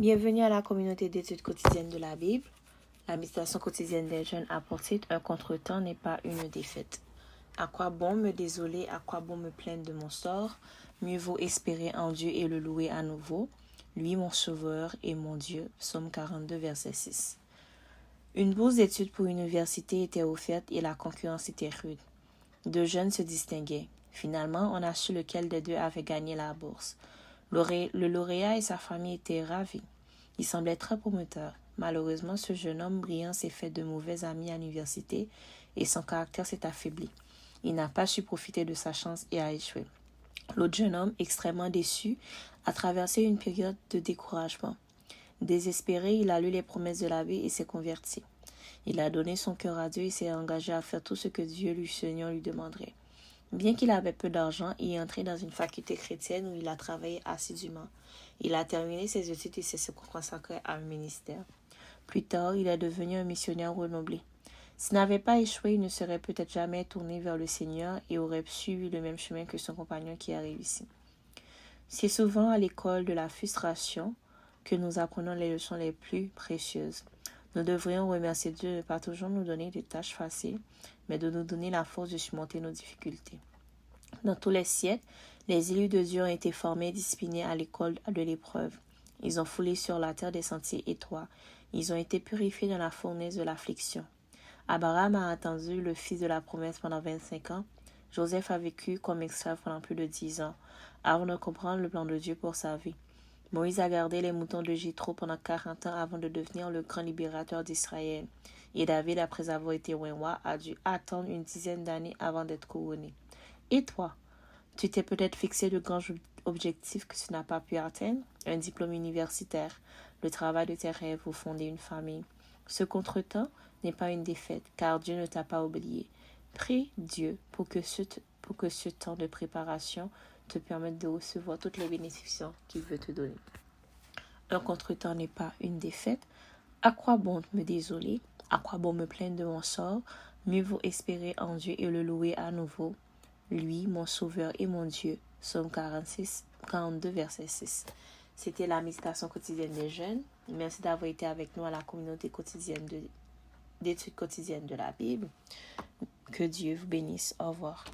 Bienvenue à la communauté d'études quotidiennes de la Bible. La méditation quotidienne des jeunes a pour titre « Un contretemps n'est pas une défaite ». À quoi bon me désoler, à quoi bon me plaindre de mon sort? Mieux vaut espérer en Dieu et le louer à nouveau. Lui, mon sauveur et mon Dieu. Psaume 42, verset 6. Une bourse d'études pour l'université était offerte et la concurrence était rude. Deux jeunes se distinguaient. Finalement, on a su lequel des deux avait gagné la bourse. Le lauréat et sa famille étaient ravis. Il semblait très prometteur. Malheureusement, ce jeune homme brillant s'est fait de mauvais amis à l'université et son caractère s'est affaibli. Il n'a pas su profiter de sa chance et a échoué. L'autre jeune homme, extrêmement déçu, a traversé une période de découragement. Désespéré, il a lu les promesses de la vie et s'est converti. Il a donné son cœur à Dieu et s'est engagé à faire tout ce que Dieu, le Seigneur, lui demanderait. Bien qu'il avait peu d'argent, il est entré dans une faculté chrétienne où il a travaillé assidûment. Il a terminé ses études et s'est consacré à un ministère. Plus tard, il est devenu un missionnaire renommé. S'il n'avait pas échoué, il ne serait peut-être jamais tourné vers le Seigneur et aurait suivi le même chemin que son compagnon qui a réussi. C'est souvent à l'école de la frustration que nous apprenons les leçons les plus précieuses. Nous devrions remercier Dieu de ne pas toujours nous donner des tâches faciles, mais de nous donner la force de surmonter nos difficultés. Dans tous les siècles, les élus de Dieu ont été formés et disciplinés à l'école de l'épreuve. Ils ont foulé sur la terre des sentiers étroits. Ils ont été purifiés dans la fournaise de l'affliction. Abraham a attendu le fils de la promesse pendant 25 ans. Joseph a vécu comme esclave pendant plus de 10 ans, avant de comprendre le plan de Dieu pour sa vie. Moïse a gardé les moutons de Jéthro pendant 40 ans avant de devenir le grand libérateur d'Israël. Et David, après avoir été roi, a dû attendre une dizaine d'années avant d'être couronné. Et toi, tu t'es peut-être fixé de grands objectifs que tu n'as pas pu atteindre, un diplôme universitaire, le travail de tes rêves ou fonder une famille. Ce contretemps n'est pas une défaite, car Dieu ne t'a pas oublié. Prie Dieu pour que ce temps de préparation te permette de recevoir toutes les bénédictions qu'il veut te donner. Un contretemps n'est pas une défaite. À quoi bon me désoler? À quoi bon me plaindre de mon sort? Mieux vaut espérer en Dieu et le louer à nouveau. Lui, mon sauveur et mon Dieu. Psaume 42, verset 6. C'était la méditation quotidienne des jeunes. Merci d'avoir été avec nous à la communauté quotidienne d'études quotidiennes de la Bible. Que Dieu vous bénisse. Au revoir.